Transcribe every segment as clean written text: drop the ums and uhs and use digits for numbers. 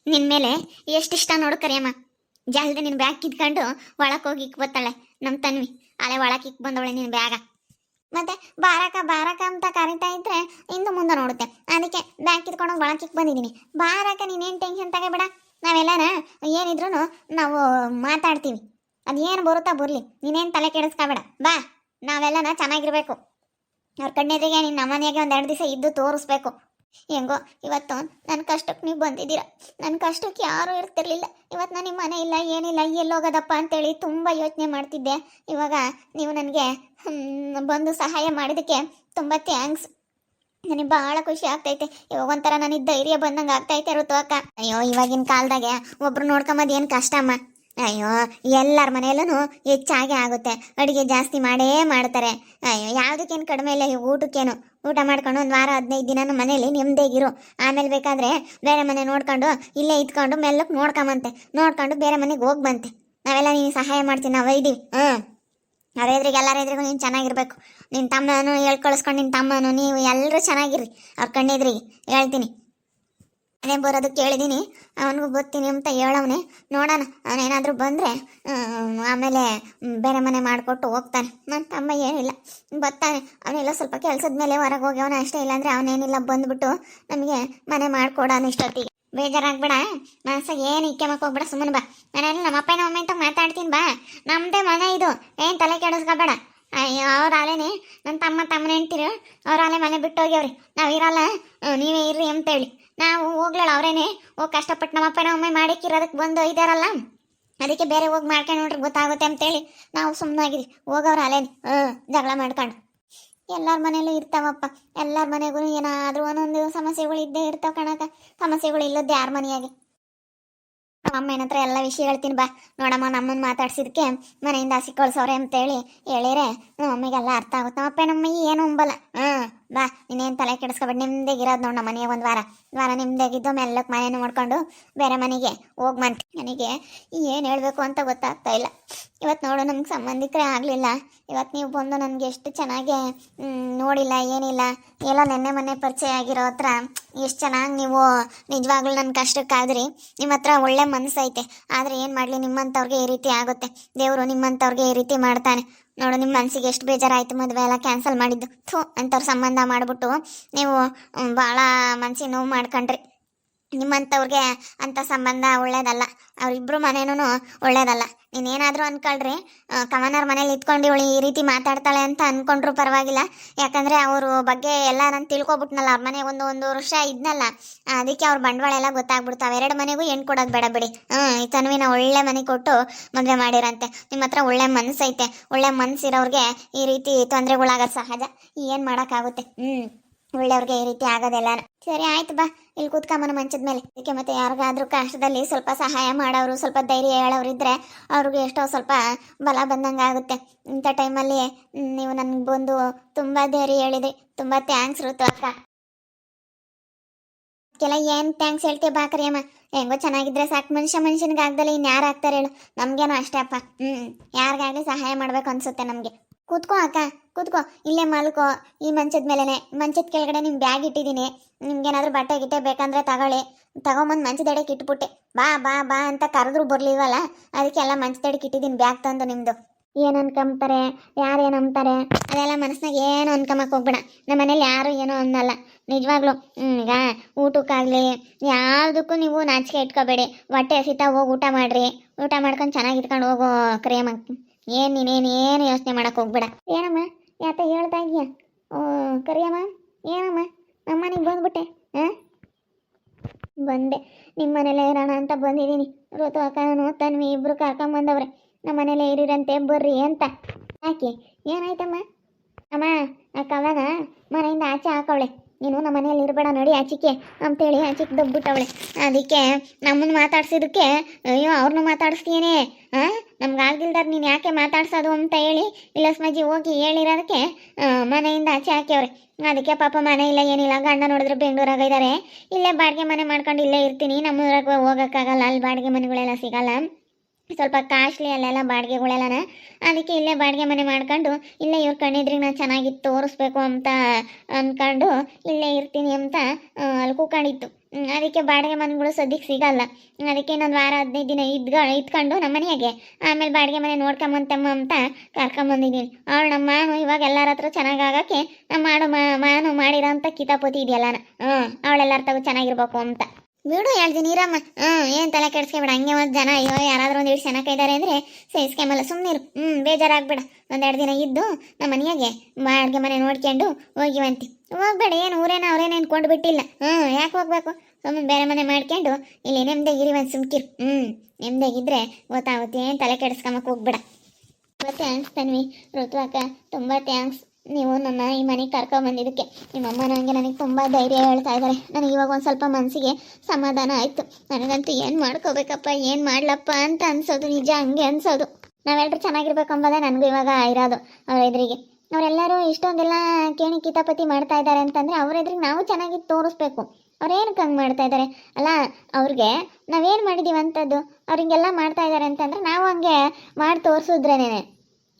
ನಿನ್ ಮೇಲೆ ಎಷ್ಟಿಷ್ಟ ನೋಡು ಕರಿಯಮ್ಮ. ಜಲ್ದಿ ನಿನ್ ಬ್ಯಾಗ್ ಕಿತ್ಕೊಂಡು ಒಳಕ್ ಹೋಗಿ ಇಕ್ ಬತ್ತಾಳೆ ನಮ್ ತನ್ವಿ. ಅಲೆ ಒಳಕ್ ಇಕ್ ಬಂದವಳೆ ನಿನ್ ಬ್ಯಾಗ. ಮತ್ತೆ ಬಾರಕ ಬಾರಕ ಅಂತ ಕರಿತಾ ಇದ್ರೆ ಇಂದು ಮುಂದೆ ನೋಡುತ್ತೆ. ಅದಕ್ಕೆ ಬ್ಯಾಗ್ ಕಿತ್ಕೊಂಡು ಒಳಕ್ ಇಕ್ ಬಂದಿದ್ದೀನಿ. ಬಾರಕ, ನೀನೇನ್ ಟೆನ್ಷನ್ ತಗೋಬೇಡ. ನಾವೆಲ್ಲನ ಏನಿದ್ರು ನಾವು ಮಾತಾಡ್ತೀವಿ. ಅದೇನು ಬರುತ್ತಾ ಬರ್ಲಿ, ನೀನೇನ್ ತಲೆ ಕೆಡಿಸ್ಕೋಬೇಡ. ಬಾ, ನಾವೆಲ್ಲನ ಚೆನ್ನಾಗಿರ್ಬೇಕು. ಅವ್ರ ಕಣ್ಣೆದ್ರಿಗೆ ನಿನ್ನ ನಮ್ಮನೆಗೆ ಒಂದೆರಡು ದಿವಸ ಇದ್ದು ತೋರಿಸ್ಬೇಕು. ಹೆಂಗೋ ಇವತ್ತು ನನ್ನ ಕಷ್ಟಕ್ಕೆ ನೀವು ಬಂದಿದ್ದೀರಾ. ನನ್ನ ಕಷ್ಟಕ್ಕೆ ಯಾರೂ ಇರ್ತಿರ್ಲಿಲ್ಲ. ಇವತ್ತು ನಾನು ನಿಮ್ಮ ಮನೆ ಇಲ್ಲ, ಏನಿಲ್ಲ, ಎಲ್ಲೋಗೋದಪ್ಪ ಅಂತೇಳಿ ತುಂಬ ಯೋಚನೆ ಮಾಡ್ತಿದ್ದೆ. ಇವಾಗ ನೀವು ನನಗೆ ಬಂದು ಸಹಾಯ ಮಾಡಿದ್ದಕ್ಕೆ ತುಂಬ ಥ್ಯಾಂಕ್ಸ್. ನನಗೆ ಭಾಳ ಖುಷಿ ಆಗ್ತೈತೆ. ಇವಾಗ ಒಂಥರ ನನಗೆ ಧೈರ್ಯ ಬಂದಂಗೆ ಆಗ್ತೈತೆ ಋತು ಅಕ್ಕ. ಅಯ್ಯೋ, ಇವಾಗಿನ ಕಾಲದಾಗೆ ಒಬ್ರು ನೋಡ್ಕೊಂಬದು ಏನು ಕಷ್ಟ ಅಮ್ಮ. ಅಯ್ಯೋ, ಎಲ್ಲರ ಮನೆಯಲ್ಲೂ ಹೆಚ್ಚಾಗೆ ಆಗುತ್ತೆ. ಅಡುಗೆ ಜಾಸ್ತಿ ಮಾಡೇ ಮಾಡ್ತಾರೆ. ಅಯ್ಯೋ, ಯಾವುದಕ್ಕೇನು ಕಡಿಮೆ ಇಲ್ಲ. ಊಟಕ್ಕೇನು ಊಟ ಮಾಡ್ಕೊಂಡು ಒಂದು ವಾರ 15 ದಿನ ಮನೇಲಿ ನೆಮ್ಮದಿಗಿರು. ಆಮೇಲೆ ಬೇಕಾದರೆ ಬೇರೆ ಮನೆ ನೋಡ್ಕೊಂಡು ಇಲ್ಲೇ ಇದ್ಕೊಂಡು ಮೆಲ್ಲಕ್ಕೆ ನೋಡ್ಕೊಂಡು ಬೇರೆ ಮನೆಗೆ ಹೋಗಿ ಬಂತೆ. ನಾವೆಲ್ಲ ನೀನು ಸಹಾಯ ಮಾಡ್ತೀನಿ, ನಾವು ಇದ್ದೀವಿ. ಅವ್ರ ಎದುರಿಗೆ ಎಲ್ಲರ ಎದುರಿಗೂ ನೀನು ಚೆನ್ನಾಗಿರ್ಬೇಕು. ನಿನ್ನ ತಮ್ಮನೂ ಹೇಳ್ಕಳಿಸ್ಕೊಂಡು ನಿನ್ನ ತಮ್ಮನೂ ನೀವು ಎಲ್ಲರೂ ಚೆನ್ನಾಗಿರ್ರಿ. ಅವ್ರ ಕಣ್ಣೆದ್ರಿಗೆ ಹೇಳ್ತೀನಿ. ಮನೆ ಬರೋದು ಕೇಳಿದ್ದೀನಿ, ಅವನಿಗೂ ಬರ್ತೀನಿ ಅಂತ ಹೇಳವನೆ. ನೋಡೋಣ, ಅವನೇನಾದರೂ ಬಂದರೆ ಆಮೇಲೆ ಬೇರೆ ಮನೆ ಮಾಡಿಕೊಟ್ಟು ಹೋಗ್ತಾನೆ. ನನ್ನ ತಮ್ಮ ಏನಿಲ್ಲ, ಬರ್ತಾನೆ. ಅವನೆಲ್ಲ ಸ್ವಲ್ಪ ಕೆಲಸದ ಮೇಲೆ ಹೊರಗೆ ಹೋಗ್ಯವನ ಅಷ್ಟೇ. ಇಲ್ಲಾಂದರೆ ಅವನೇನಿಲ್ಲ, ಬಂದುಬಿಟ್ಟು ನಮಗೆ ಮನೆ ಮಾಡಿಕೊಡೋನು ಇಷ್ಟೊತ್ತಿಗೆ. ಬೇಜಾರಾಗ್ಬೇಡ, ಮನಸ್ಸಾಗ ಏನು ಇಕ್ಕೆ ಹೋಗ್ಬೇಡ, ಸುಮ್ಮನೆ ಬಾ. ನಾನೇನು ನಮ್ಮ ಅಪ್ಪ ನಮ್ಮ ಅಮ್ಮ ಅಂತ ಮಾತಾಡ್ತೀನಿ. ಬಾ, ನಮ್ಮದೇ ಮನೆ ಇದು, ಏನು ತಲೆ ಕೆಡಿಸ್ಕೋಬೇಡ. ಅಯ್ಯೋ, ಅವ್ರ ಆಲೇನೆ ನನ್ನ ತಮ್ಮನ ಹೆಂಡ್ತಿರು, ಅವ್ರ ಆಲೆ ಮನೆ ಬಿಟ್ಟು ಹೋಗ್ಯವ್ರಿ. ನಾವು ಇರಲ್ಲ, ನೀವೇ ಇರ್ರಿ ಅಂತೇಳಿ ನಾವು ಹೋಗ್ಲಲ್ಲ. ಅವರೇನೆ ಹೋಗಿ ಕಷ್ಟಪಟ್ಟು ನಮ್ಮಪ್ಪ ನಮ್ಮಮ್ಮ ಮಾಡಿಕ್ಕಿರೋದಕ್ಕೆ ಬಂದು ಇದ್ದಾರಲ್ಲ, ಅದಕ್ಕೆ ಬೇರೆ ಹೋಗಿ ಮಾಡ್ಕೊಂಡು ನೋಡ್ರಿ ಗೊತ್ತಾಗುತ್ತೆ ಅಂತೇಳಿ ನಾವು ಸುಮ್ಮನಾಗಿರಿ. ಹೋಗವ್ರ ಅಲೇನೆ ಜಗಳ ಮಾಡ್ಕೊಂಡು. ಎಲ್ಲರ ಮನೇಲೂ ಇರ್ತಾವಪ್ಪ. ಎಲ್ಲರ ಮನೆಗೂ ಏನಾದರೂ ಒಂದೊಂದು ಸಮಸ್ಯೆಗಳು ಇದ್ದೇ ಇರ್ತಾವ ಕಣಕ. ಸಮಸ್ಯೆಗಳು ಇಲ್ಲದ್ದು ಯಾರ ಮನೆಯಾಗೆ. ನಮ್ಮ ಹತ್ರ ಎಲ್ಲ ವಿಷಯ ಹೇಳ್ತೀನಿ. ಬಾ, ನೋಡಮ್ಮ, ನಮ್ಮನ್ನು ಮಾತಾಡ್ಸಿದಕ್ಕೆ ಮನೆಯಿಂದ ಹಸಿ ಕಳ್ಸವ್ರೆ ಅಂತೇಳಿ ಹೇಳಿರೆ ನಮ್ಮಿಗೆಲ್ಲ ಅರ್ಥ ಆಗುತ್ತೆ. ನಮ್ಮಪ್ಪ ನಮ್ಮ ಏನು ಉಂಬಲ್ಲ. ಬಾ, ನೀನೇನು ತಲೆ ಕೆಡಿಸ್ಕೊಬೇಡ. ನಿಮ್ದೇಗಿರೋದು ನೋಡು ನಮ್ಮ ಮನೆಗೆ ಒಂದು ವಾರ ನಿಮ್ದೇಗಿದ್ದು ಮೆಲ್ಲಕ್ಕೆ ಮನೆ ನೋಡ್ಕೊಂಡು ಬೇರೆ ಮನೆಗೆ ಹೋಗ್ಮಂತ. ನನಗೆ ಏನು ಹೇಳಬೇಕು ಅಂತ ಗೊತ್ತಾಗ್ತಾ ಇಲ್ಲ. ಇವತ್ತು ನೋಡು, ನಮ್ಗೆ ಸಂಬಂಧಿಕರೇ ಆಗಲಿಲ್ಲ. ಇವತ್ತು ನೀವು ಬಂದು ನನಗೆ ಎಷ್ಟು ಚೆನ್ನಾಗಿ ನೋಡಿಲ್ಲ, ಏನಿಲ್ಲ. ಎಲ್ಲ ನೆನ್ನೆ ಪರಿಚಯ ಆಗಿರೋ ಹತ್ರ ಎಷ್ಟು ಚೆನ್ನಾಗಿ ನೀವು ನಿಜವಾಗ್ಲೂ ನನ್ನ ಕಷ್ಟಕ್ಕಾದ್ರಿ. ನಿಮ್ಮ ಹತ್ರ ಒಳ್ಳೆ ಮನಸ್ಸೈತೆ. ಆದರೆ ಏನು ಮಾಡಲಿ, ನಿಮ್ಮಂಥವ್ರಿಗೆ ಈ ರೀತಿ ಆಗುತ್ತೆ. ದೇವರು ನಿಮ್ಮಂಥವ್ರಿಗೆ ಈ ರೀತಿ ಮಾಡ್ತಾನೆ. ನೋಡು, ನಿಮ್ಮ ಮನಸ್ಸಿಗೆ ಎಷ್ಟು ಬೇಜಾರಾಯಿತು. ಮದುವೆ ಎಲ್ಲ ಕ್ಯಾನ್ಸಲ್ ಮಾಡಿದ್ದು ಅಂಥವ್ರ ಸಂಬಂಧ ಮಾಡಿಬಿಟ್ಟು ನೀವು ಭಾಳ ಮನಸ್ಸಿಗೆ ನೋವು ಮಾಡ್ಕೊಂಡ್ರಿ. ನಿಮ್ಮಂಥವ್ರಿಗೆ ಅಂಥ ಸಂಬಂಧ ಒಳ್ಳೇದಲ್ಲ. ಅವರಿಬ್ಬರು ಮನೇನೂ ಒಳ್ಳೇದಲ್ಲ. ನೀನೇನಾದರೂ ಅಂದ್ಕೊಳ್ರಿ, ಕವನವ್ರ ಮನೇಲಿ ಇತ್ಕೊಂಡು ಇವಳು ಈ ರೀತಿ ಮಾತಾಡ್ತಾಳೆ ಅಂತ ಅಂದ್ಕೊಂಡ್ರು ಪರವಾಗಿಲ್ಲ. ಯಾಕಂದರೆ ಅವರು ಬಗ್ಗೆ ಎಲ್ಲ ನಾನು ತಿಳ್ಕೊಬಿಟ್ನಲ್ಲ. ಅವ್ರ ಮನೆಗೆ ಒಂದು ವರ್ಷ ಇದ್ನಲ್ಲ, ಅದಕ್ಕೆ ಅವ್ರ ಬಂಡವಾಳ ಎಲ್ಲ ಗೊತ್ತಾಗ್ಬಿಡ್ತು. ಅವೆರಡು ಮನೆಗೂ ಹೆಣ್ಣು ಕೊಡೋದು ಬೇಡ ಬಿಡಿ. ಈ ತನ್ವಿನ ಒಳ್ಳೆ ಮನೆ ಕೊಟ್ಟು ಮದುವೆ ಮಾಡಿರಂತೆ. ನಿಮ್ಮ ಹತ್ರ ಒಳ್ಳೆ ಮನಸ್ಸೈತೆ. ಒಳ್ಳೆ ಮನಸ್ಸಿರೋರಿಗೆ ಈ ರೀತಿ ತೊಂದರೆಗಳಾಗೋದು ಸಹಜ. ಏನು ಮಾಡೋಕ್ಕಾಗುತ್ತೆ. ಒಳ್ಳೆಯವ್ರಿಗೆ ಈ ರೀತಿ ಆಗೋದೆಲ್ಲ. ಸರಿ, ಆಯ್ತು, ಬಾ, ಇಲ್ಲಿ ಕೂತ್ಕೊಂಬನ ಮಂಚದ ಮೇಲೆ. ಅದಕ್ಕೆ ಮತ್ತೆ ಯಾರಿಗಾದ್ರೂ ಕಷ್ಟದಲ್ಲಿ ಸ್ವಲ್ಪ ಸಹಾಯ ಮಾಡೋರು, ಸ್ವಲ್ಪ ಧೈರ್ಯ ಹೇಳೋರು ಇದ್ದರೆ ಅವ್ರಿಗೆ ಎಷ್ಟೋ ಸ್ವಲ್ಪ ಬಲ ಬಂದಂಗೆ ಆಗುತ್ತೆ. ಇಂಥ ಟೈಮಲ್ಲಿ ನೀವು ನನಗೆ ಬಂದು ತುಂಬ ಧೈರ್ಯ ಹೇಳಿದ್ರಿ. ತುಂಬ ಥ್ಯಾಂಕ್ಸ್ ಋತು ಅಕ್ಕ. ಅದಕ್ಕೆಲ್ಲ ಏನು ಥ್ಯಾಂಕ್ಸ್ ಹೇಳ್ತೀವಿ. ಬಾ ಕರಿಯಮ್ಮ, ಹೆಂಗೋ ಚೆನ್ನಾಗಿದ್ರೆ ಸಾಕು. ಮನುಷ್ಯನಿಗೆ ಆಗ್ದಲ್ಲ ಇನ್ಯಾರು ಆಗ್ತಾರೆ ಹೇಳು. ನಮಗೇನೋ ಅಷ್ಟೇ ಅಪ್ಪ. ಯಾರಿಗಾಗಲಿ ಸಹಾಯ ಮಾಡಬೇಕು ಅನಿಸುತ್ತೆ ನಮಗೆ. ಕೂತ್ಕೋ ಅಕ್ಕ, ಕೂತ್ಕೋ, ಇಲ್ಲೇ ಮಲ್ಕೋ. ಈ ಮಂಚದ ಮೇಲೆನೆ, ಮಂಚದ ಕೆಳಗಡೆ ನಿಮ್ಮ ಬ್ಯಾಗ್ ಇಟ್ಟಿದ್ದೀನಿ. ನಿಮ್ಗೇನಾದ್ರೂ ಬಟ್ಟೆ ಗಿಟ್ಟೆ ಬೇಕಂದ್ರೆ ತಗೊಂಬಂದು ಮಂಚದಡಿಗೆ ಇಟ್ಬಿಟ್ಟೆ. ಬಾ ಬಾ ಬಾ ಅಂತ ಕರೆದ್ರೂ ಬರ್ಲಿಲ್ವಲ್ಲ, ಅದಕ್ಕೆಲ್ಲ ಮಂಚದಡಿಗೆ ಇಟ್ಟಿದ್ದೀನಿ ಬ್ಯಾಗ್ ತಂದು. ನಿಮ್ಮದು ಏನು ಅನ್ಕೊಂತಾರೆ, ಯಾರು ಏನು ಅಂತಾರೆ ಅದೆಲ್ಲ ಮನಸ್ಸಿನಾಗ ಏನು ಅನ್ಕೊಂಬಕ್ಕೆ ಹೋಗ್ಬೇಡ. ನಮ್ಮ ಮನೇಲಿ ಯಾರು ಏನೋ ಅನ್ನಲ್ಲ. ನಿಜವಾಗ್ಲೂ ಈಗ ಊಟಕ್ಕಾಗಲಿ ಯಾವುದಕ್ಕೂ ನೀವು ನಾಚಿಕೆ ಇಟ್ಕೋಬೇಡಿ. ಹೊಟ್ಟೆ ಹಸಿತಾ ಹೋಗಿ ಊಟ ಮಾಡಿರಿ. ಊಟ ಮಾಡ್ಕೊಂಡು ಚೆನ್ನಾಗಿ ಇಟ್ಕೊಂಡು ಹೋಗೋ ಕ್ರಿಯಮ್ಮ. ನೀನೇನು ಯೋಚನೆ ಮಾಡಕ್ಕೆ ಹೋಗ್ಬೇಡ. ಏನಮ್ಮ, ಯಾತ ಹೇಳ್ತಾ ಇದೀಯ? ಕರಿಯಮ್ಮ, ಏನಮ್ಮ, ನಮ್ಮನೆಗೆ ಬಂದ್ಬಿಟ್ಟೆ? ಬಂದೆ, ನಿಮ್ಮ ಮನೇಲೆ ಇರೋಣ ಅಂತ ಬಂದಿದ್ದೀನಿ. ಋತು ಅಕ್ಕನೂ ತನ್ವಿ ಇಬ್ಬರು ಕರ್ಕೊಂಬಂದವ್ರೆ. ನಮ್ಮ ಮನೇಲೆ ಇರಿರಂತೆ, ಬರ್ರಿ ಅಂತ. ಯಾಕೆ, ಏನಾಯ್ತಮ್ಮ? ಅಮ್ಮ, ಆ ಕವನ ಮನೆಯಿಂದ ಆಚೆ ಹಾಕವಳೆ. ನೀನು ನಮ್ಮ ಮನೆಯಲ್ಲಿ ಇರಬೇಡ, ನಡಿ ಆಚಿಕೆ ಅಂತೇಳಿ ಆಚಿಕೆ ದಬ್ಬಿಟ್ಟವಳೆ. ಅದಕ್ಕೆ ನಮ್ಮನ್ನು ಮಾತಾಡ್ಸಿದಕ್ಕೆ, ಅಯ್ಯೋ ಅವ್ರನ್ನ ಮಾತಾಡಿಸ್ತೀಯೇನೆ, ನಮ್ಗಾಗ್ದಿಲ್ದಾರ ನೀನು ಯಾಕೆ ಮಾತಾಡ್ಸೋದು ಅಂತ ಹೇಳಿ ಇಲ್ಲಸ್ಮಜ್ಜಿ ಹೋಗಿ ಹೇಳಿರೋದಕ್ಕೆ ಮನೆಯಿಂದ ಆಚೆ ಹಾಕ್ಯವ್ರೆ. ಅದಕ್ಕೆ ಪಾಪ ಮನೆ ಇಲ್ಲ, ಏನಿಲ್ಲ. ಗಂಡ ನೋಡಿದ್ರೆ ಬೆಂಗಳೂರಾಗ ಇದ್ದಾರೆ. ಇಲ್ಲೇ ಬಾಡಿಗೆ ಮನೆ ಮಾಡ್ಕೊಂಡು ಇಲ್ಲೇ ಇರ್ತೀನಿ. ನಮ್ಮೂರಾಗ ಹೋಗೋಕ್ಕಾಗಲ್ಲ, ಅಲ್ಲಿ ಬಾಡಿಗೆ ಮನೆಗಳೆಲ್ಲ ಸಿಗಲ್ಲ. ಸ್ವಲ್ಪ ಕಾಸ್ಟ್ಲಿ ಅಲ್ಲೆಲ್ಲ ಬಾಡಿಗೆಗಳೆಲ್ಲನ. ಅದಕ್ಕೆ ಇಲ್ಲೇ ಬಾಡಿಗೆ ಮನೆ ಮಾಡ್ಕೊಂಡು ಇಲ್ಲೇ ಇವ್ರ ಕಣ್ಣಿದ್ರಿಗೆ ನಾನು ಚೆನ್ನಾಗಿ ತೋರಿಸ್ಬೇಕು ಅಂತ ಅಂದ್ಕೊಂಡು ಇಲ್ಲೇ ಇರ್ತೀನಿ ಅಂತ ಅಲ್ಲಿ ಕೂಕೊಂಡಿತ್ತು. ಅದಕ್ಕೆ ಬಾಡಿಗೆ ಮನೆಗಳು ಸದ್ಯಕ್ಕೆ ಸಿಗಲ್ಲ. ಅದಕ್ಕೆ ಇನ್ನೊಂದು ವಾರ 15 ದಿನ ಇದ್ಕೊಂಡು ನಮ್ಮ ಮನೆಯಾಗೆ ಆಮೇಲೆ ಬಾಡಿಗೆ ಮನೆ ನೋಡ್ಕೊಂಬಂತಮ್ಮ ಅಂತ ಕರ್ಕೊಂಬಂದಿದ್ದೀನಿ. ಅವಳು ನಮ್ಮ ಮಾನು ಇವಾಗ ಎಲ್ಲರ ಹತ್ರ ಚೆನ್ನಾಗಾಗಕ್ಕೆ ನಮ್ಮ ಮಾನು ಮಾಡಿರೋ ಅಂತ ಕಿತಾಪತಿ ಇದೆಯಲ್ಲ, ಅವಳೆಲ್ಲರ ತಗೋ ಚೆನ್ನಾಗಿರ್ಬೇಕು ಅಂತ ಬಿಡು ಹೇಳ್ತೀನಿ ಇರಮ್ಮ. ಏನು ತಲೆ ಕೆಡ್ಸ್ಕೊಬೇಡ. ಹಂಗೆ ಒಂದು ಜನ ಅಯ್ಯೋ ಯಾರಾದ್ರೂ ಒಂದು ಇಷ್ಟು ಚೆನ್ನಾಗಿ ಇದ್ದಾರೆ ಅಂದರೆ ಸಹಿಸ್ಕೊಂಬಲ್ಲ, ಸುಮ್ಮನಿರು. ಬೇಜಾರಾಗ್ಬೇಡ. 1-2 ದಿನ ಇದ್ದು ನಮ್ಮ ಮನೆಯಾಗೆ ಬಾಡಿಗೆ ಮನೆ ನೋಡ್ಕೊಂಡು ಹೋಗಿವಂತಿ. ಹೋಗ್ಬೇಡ, ಏನು ಊರೇನ ಅವ್ರೇನೇನು ಕೊಂಡು ಬಿಟ್ಟಿಲ್ಲ. ಯಾಕೆ ಹೋಗ್ಬೇಕು? ಸುಮ್ಮನೆ ಬೇರೆ ಮನೆ ಮಾಡ್ಕೊಂಡು ಇಲ್ಲಿ ನೆಮ್ಮದಿಗಿರಿ ಒಂದು ಸುಮ್ಕಿರು. ನೆಮ್ಮದಿಗಿದ್ರೆ ಗೊತ್ತಾಗುತ್ತೆ. ಏನು ತಲೆ ಕೆಡಿಸ್ಕೊಂಬಕ್ಕೆ ಹೋಗ್ಬೇಡ. ತುಂಬ ಥ್ಯಾಂಕ್ಸ್ ತನ್ವಿ. ಋತುವಾಕ ತುಂಬ ಥ್ಯಾಂಕ್ಸ್. ನೀವು ನನ್ನ ಈ ಮನೆಗೆ ಕರ್ಕೊಂಬಂದಿದ್ದಕ್ಕೆ. ನಿಮ್ಮಮ್ಮ ನನಗೆ ತುಂಬ ಧೈರ್ಯ ಹೇಳ್ತಾ ಇದ್ದಾರೆ. ನನಗೆ ಇವಾಗ ಒಂದು ಸ್ವಲ್ಪ ಮನಸ್ಸಿಗೆ ಸಮಾಧಾನ ಆಯಿತು. ನನಗಂತೂ ಏನು ಮಾಡ್ಕೋಬೇಕಪ್ಪ, ಏನು ಮಾಡ್ಲಪ್ಪ ಅಂತ ಅನ್ಸೋದು. ನಿಜ ಹಂಗೆ ಅನ್ಸೋದು. ನಾವೆಲ್ಲರೂ ಚೆನ್ನಾಗಿರ್ಬೇಕು ಅಂಬೋದೇ ನನಗೂ ಇವಾಗ ಇರೋದು. ಅವ್ರ ಎದುರಿಗೆ ಅವರೆಲ್ಲರೂ ಇಷ್ಟೊಂದೆಲ್ಲ ಕೇಣಿ ಕಿತಾಪತಿ ಮಾಡ್ತಾ ಇದ್ದಾರೆ ಅಂತಂದರೆ ಅವ್ರ ಎದುರಿಗೆ ನಾವು ಚೆನ್ನಾಗಿ ತೋರಿಸ್ಬೇಕು. ಅವ್ರೇನಕ್ಕೆ ಹಂಗೆ ಮಾಡ್ತಾ ಇದ್ದಾರೆ ಅಲ್ಲ? ಅವ್ರಿಗೆ ನಾವೇನು ಮಾಡಿದ್ದೀವಿ ಅಂಥದ್ದು ಅವ್ರಿಗೆಲ್ಲ ಮಾಡ್ತಾ ಇದ್ದಾರೆ ಅಂತಂದರೆ ನಾವು ಹಂಗೆ ಮಾಡಿ ತೋರಿಸಿದ್ರೇನೆ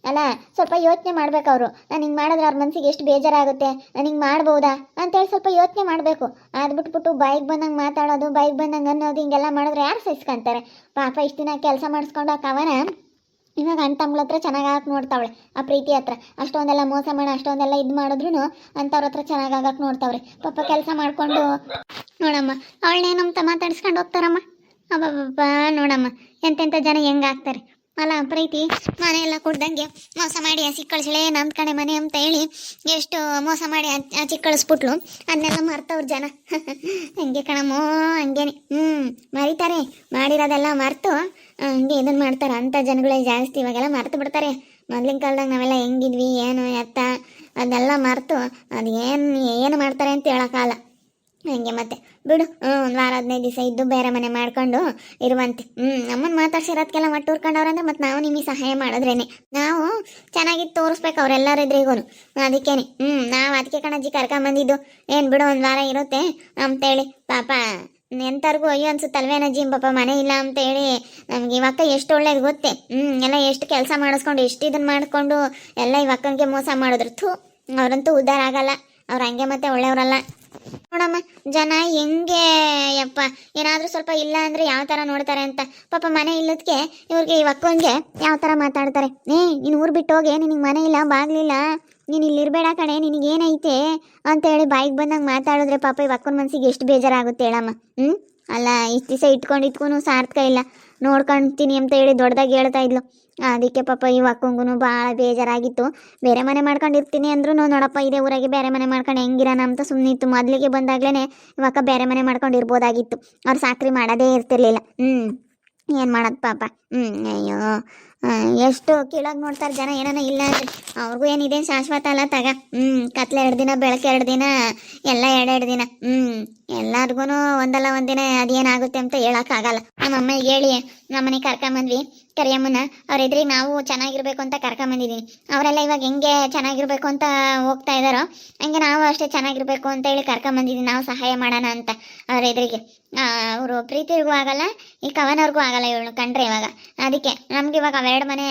ಅಲ್ಲ. ಸ್ವಲ್ಪ ಯೋಚನೆ ಮಾಡ್ಬೇಕು ಅವರು. ನಾನು ಹಿಂಗೆ ಮಾಡಿದ್ರೆ ಅವ್ರ ಮನಸ್ಸಿಗೆ ಎಷ್ಟು ಬೇಜಾರಾಗುತ್ತೆ, ನಾನು ಹಿಂಗೆ ಮಾಡ್ಬೋದಾ ಅಂತೇಳಿ ಸ್ವಲ್ಪ ಯೋಚನೆ ಮಾಡಬೇಕು. ಅದು ಬಿಟ್ಬಿಟ್ಟು ಬಾಯಿಗೆ ಬಂದಂಗೆ ಮಾತಾಡೋದು, ಬಾಯಿಗೆ ಬಂದಂಗೆ ಅನ್ನೋದು ಹಿಂಗೆಲ್ಲ ಮಾಡಿದ್ರೆ ಯಾರು ಸಹಿಸ್ಕೊಂತಾರೆ? ಪಾಪ ಇಷ್ಟು ದಿನ ಕೆಲಸ ಮಾಡಿಸ್ಕೊಂಡು ಆ ಕವನ ಇವಾಗ ಅಣ್ಣ ತಮ್ಮಳ ಹತ್ರ ಚೆನ್ನಾಗಿ ಆಗಕ್ಕೆ ನೋಡ್ತಾವಳೆ. ಆ ಪ್ರೀತಿ ಹತ್ರ ಅಷ್ಟೊಂದೆಲ್ಲ ಮೋಸ ಮಾಡಿ ಅಷ್ಟೊಂದೆಲ್ಲ ಇದು ಮಾಡಿದ್ರು ಅಂಥವ್ರ ಹತ್ರ ಚೆನ್ನಾಗಿ ಆಗಕ್ಕೆ ನೋಡ್ತಾವ್ರೆ. ಪಾಪ ಕೆಲಸ ಮಾಡಿಕೊಂಡು ನೋಡಮ್ಮ ಅವಳನ್ನೇನಂತ ಮಾತಾಡಿಸ್ಕೊಂಡು ಹೋಗ್ತಾರಮ್ಮ. ಅಬ್ಬಬ್ಬ ನೋಡಮ್ಮ ಎಂತೆಂಥ ಜನ ಹೆಂಗೆ ಆಗ್ತಾರೆ ಅಲ್ಲ. ಪ್ರೀತಿ ಮನೆ ಎಲ್ಲ ಕೊಡ್ದಂಗೆ ಮೋಸ ಮಾಡಿ ಹಸಿ ಕಳಿಸಲೇ ನಮ್ಮ ಕಡೆ ಮನೆ ಅಂತ ಹೇಳಿ ಎಷ್ಟು ಮೋಸ ಮಾಡಿ ಆಚೆ ಕಳಿಸ್ಬಿಟ್ಲು. ಅದನ್ನೆಲ್ಲ ಮರ್ತವ್ರು ಜನ. ಹಂಗೆ ಕಣಮ್ಮೋ ಹಂಗೇನೆ. ಮರಿತಾರೆ ಮಾಡಿರೋದೆಲ್ಲ ಮರ್ತು ಹಂಗೆ ಇದನ್ನು ಮಾಡ್ತಾರೆ. ಅಂಥ ಜನಗಳೇ ಜಾಸ್ತಿ ಇವಾಗೆಲ್ಲ ಮರ್ತು ಬಿಡ್ತಾರೆ. ಮೊದಲಿನ ಕಾಲದಾಗ ನಾವೆಲ್ಲ ಹೆಂಗಿದ್ವಿ ಏನು ಎತ್ತ ಅದೆಲ್ಲ ಮರ್ತು ಅದು ಏನು ಮಾಡ್ತಾರೆ ಅಂತ ಹೇಳೋಕ್ಕಾಗಲ್ಲ. ಹಂಗೆ ಮತ್ತೆ ಬಿಡು. 1 ವಾರ 15 ದಿವಸ ಇದ್ದು ಬೇರೆ ಮನೆ ಮಾಡ್ಕೊಂಡು ಇರುವಂತೆ. ನಮ್ಮನ್ನು ಮಾತಾಡ್ಸಿರೋದಕ್ಕೆಲ್ಲ ಮಟ್ಟು ಹುರ್ಕೊಂಡವ್ರಂದ್ರೆ ಮತ್ತು ನಾವು ನಿಮಗೆ ಸಹಾಯ ಮಾಡಿದ್ರೇನೆ ನಾವು ಚೆನ್ನಾಗಿ ತೋರಿಸ್ಬೇಕು ಅವರೆಲ್ಲರಿದ್ರಿಗೂ. ಅದಕ್ಕೇನೆ ನಾವು ಅದಕ್ಕೆ ಕಣಜ್ಜಿ ಕರ್ಕೊಂಬಂದಿದ್ದು. ಏನು ಬಿಡು 1 ವಾರ ಇರುತ್ತೆ ಅಂತೇಳಿ. ಪಾಪ ಎಂಥವ್ರಿಗೂ ಅಯ್ಯೋ ಅನ್ಸುತ್ತಲ್ವೇನಜ್ಜಿ ಪಾಪ ಮನೆ ಇಲ್ಲ ಅಂತ ಹೇಳಿ. ನಮ್ಗೆ ಇವಕ್ಕ ಎಷ್ಟು ಒಳ್ಳೇದು ಗೊತ್ತೇ. ಎಲ್ಲ ಎಷ್ಟು ಕೆಲಸ ಮಾಡಿಸ್ಕೊಂಡು ಎಷ್ಟು ಇದನ್ನು ಮಾಡಿಕೊಂಡು ಎಲ್ಲ ಇವಕ್ಕಂಗೆ ಮೋಸ ಮಾಡಿದ್ರು. ಅವ್ರಂತೂ ಉದ್ಧಾರ ಆಗಲ್ಲ. ಅವ್ರು ಹಂಗೆ ಮತ್ತೆ ಒಳ್ಳೆಯವರಲ್ಲ ನೋಡಮ್ಮ. ಜನ ಹೆಂಗೆ ಯಪ್ಪ ಏನಾದರೂ ಸ್ವಲ್ಪ ಇಲ್ಲ ಅಂದರೆ ಯಾವ ಥರ ನೋಡ್ತಾರೆ ಅಂತ. ಪಾಪ ಮನೆ ಇಲ್ಲದಕ್ಕೆ ಇವ್ರಿಗೆ ಈ ಅಕ್ಕನಿಗೆ ಯಾವ ಥರ ಮಾತಾಡ್ತಾರೆ. ನೀನು ಊರು ಬಿಟ್ಟು ಹೋಗಿ, ನಿನಗೆ ಮನೆ ಇಲ್ಲ ಬಾಗ್ಲಿಲ್ಲ, ನೀನು ಇಲ್ಲಿರಬೇಡ ಕಣೆ, ನಿನಗೇನೈತೆ ಅಂತೇಳಿ ಬಾಯಿಗೆ ಬಂದಂಗೆ ಮಾತಾಡಿದ್ರೆ ಪಾಪ ಈ ಅಕ್ಕನ ಮನಸ್ಸಿಗೆ ಎಷ್ಟು ಬೇಜಾರಾಗುತ್ತೆ ಹೇಳಮ್ಮ. ಅಲ್ಲ ಇಷ್ಟು ದಿವಸ ಇಟ್ಕೊಂಡು ಸಾರ್ಥಕ ಇಲ್ಲ, ನೋಡ್ಕೊಳ್ತೀನಿ ಅಂತ ಹೇಳಿ ದೊಡ್ಡದಾಗಿ ಹೇಳ್ತಾ ಇದ್ಲು. ಅದಕ್ಕೆ ಪಾಪ ಈ ಅಕ್ಕಂಗೂ ಭಾಳ ಬೇಜಾರಾಗಿತ್ತು. ಬೇರೆ ಮನೆ ಮಾಡ್ಕೊಂಡಿರ್ತೀನಿ ಅಂದ್ರೂ ನೋಡಪ್ಪ ಇದೇ ಊರಾಗೆ ಬೇರೆ ಮನೆ ಮಾಡ್ಕೊಂಡು ಹೆಂಗಿರೋಣ ಅಂತ ಸುಮ್ಮನಿತ್ತು. ಮೊದಲಿಗೆ ಬಂದಾಗ್ಲೇ ಇವಕ್ಕ ಬೇರೆ ಮನೆ ಮಾಡ್ಕೊಂಡು ಇರ್ಬೋದಾಗಿತ್ತು. ಅವ್ರು ಸಾಕ್ರಿ ಮಾಡೋದೇ ಇರ್ತಿರ್ಲಿಲ್ಲ. ಏನು ಮಾಡೋದು ಪಾಪ. ಅಯ್ಯೋ ಎಷ್ಟು ಕೀಳಾಗಿ ನೋಡ್ತಾರೆ ಜನ. ಏನಾನ ಇಲ್ಲ ಅಂದರೆ ಅವ್ರಿಗೂ ಏನಿದೇನು ಶಾಶ್ವತ ಅಲ್ಲ ತಗ. ಕತ್ಲೆ 2 ದಿನ ಬೆಳಗ್ಗೆ 2 ದಿನ ಎಲ್ಲ 2 ದಿನ. ಎಲ್ಲರಿಗೂ ಒಂದಲ್ಲ ಒಂದಿನ ಅದೇನಾಗುತ್ತೆ ಅಂತ ಹೇಳೋಕ್ಕಾಗಲ್ಲ. ನಮ್ಮಮ್ಮ ಹೇಳಿ ನಮ್ಮನೆ ಕರ್ಕೊಂಬಂದ್ವಿ ಕರಿಯಮ್ಮನ. ಅವ್ರೆದ್ರಿಗೆ ನಾವು ಚೆನ್ನಾಗಿರ್ಬೇಕು ಅಂತ ಕರ್ಕೊಂಬಂದಿದ್ದೀನಿ. ಅವರೆಲ್ಲ ಇವಾಗ ಹೆಂಗೆ ಚೆನ್ನಾಗಿರ್ಬೇಕು ಅಂತ ಹೋಗ್ತಾ ಇದ್ದಾರೋ ಹಂಗೆ ನಾವು ಅಷ್ಟೇ ಚೆನ್ನಾಗಿರ್ಬೇಕು ಅಂತ ಹೇಳಿ ಕರ್ಕೊಂಬಂದಿದ್ದೀನಿ. ನಾವು ಸಹಾಯ ಮಾಡೋಣ ಅಂತ ಅವ್ರೆದ್ರಿಗೆ. ಅವರು ಪ್ರೀತಿಗೂ ಆಗಲ್ಲ, ಈ ಕವನವ್ರಿಗೂ ಆಗಲ್ಲ ಇವಳು ಕಂಡ್ರೆ ಇವಾಗ. ಅದಕ್ಕೆ ನಮ್ಗೆ ಇವಾಗ 2 ಮನೆ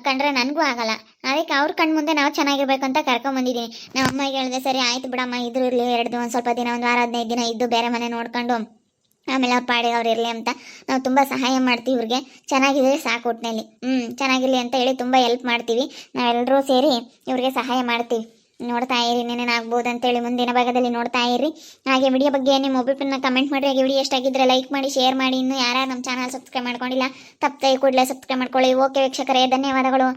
ಕಂಡ್ರೆ ನನಗೂ ಆಗಲ್ಲ. ಅದಕ್ಕೆ ಅವ್ರ ಕಣ್ಣು ಮುಂದೆ ನಾವು ಚೆನ್ನಾಗಿರ್ಬೇಕು ಅಂತ ಕರ್ಕೊಂಬಂದಿದ್ದೀನಿ. ನಮ್ಮ ಅಮ್ಮಗೆ ಹೇಳಿದೆ, ಸರಿ ಆಯ್ತು ಬಿಡಮ್ಮ ಇದ್ರು ಇರಲಿ 2 ದಿನ ಒಂದು ಸ್ವಲ್ಪ ದಿನ 1 ವಾರ 15 ದಿನ ಇದ್ದು ಬೇರೆ ಮನೆ ನೋಡ್ಕೊಂಡು ಆಮೇಲೆ ಅವ್ರ ಪಾಡಿಗೆ ಅವ್ರು ಇರಲಿ ಅಂತ ನಾವು ತುಂಬ ಸಹಾಯ ಮಾಡ್ತೀವಿ. ಇವ್ರಿಗೆ ಚೆನ್ನಾಗಿದೆ ಸಾಕು ಒಟ್ಟಿನಲ್ಲಿ. ಚೆನ್ನಾಗಿರಲಿ ಅಂತ ಹೇಳಿ ತುಂಬ ಹೆಲ್ಪ್ ಮಾಡ್ತೀವಿ. ನಾವೆಲ್ಲರೂ ಸೇರಿ ಇವ್ರಿಗೆ ಸಹಾಯ ಮಾಡ್ತೀವಿ. ನೋಡ್ತಾ ಇರಿ ಏನೇನಾಗ್ಬೋದು ಅಂತೇಳಿ ಮುಂದಿನ ಭಾಗದಲ್ಲಿ ನೋಡ್ತಾ ಇರಿ. ಹಾಗೆ ವಿಡಿಯೋ ಬಗ್ಗೆ ನಿಮ್ಮ ಒಬ್ಬರನ್ನ ಕಮೆಂಟ್ ಮಾಡಿ. ಹಾಗೆ ವಿಡಿಯೋ ಎಷ್ಟಾಗಿದ್ದರೆ ಲೈಕ್ ಮಾಡಿ, ಶೇರ್ ಮಾಡಿ. ಇನ್ನೂ ಯಾರು ನಮ್ಮ ಚಾನಲ್ ಸಬ್ಸ್ಕ್ರೈಬ್ ಮಾಡ್ಕೊಂಡಿಲ್ಲ ತಪ್ಪದೆ ಕೂಡಲೇ ಸಬ್ಸ್ಕ್ರೈಬ್ ಮಾಡ್ಕೊಳ್ಳಿ. ಓಕೆ ವೀಕ್ಷಕರೇ, ಧನ್ಯವಾದಗಳು.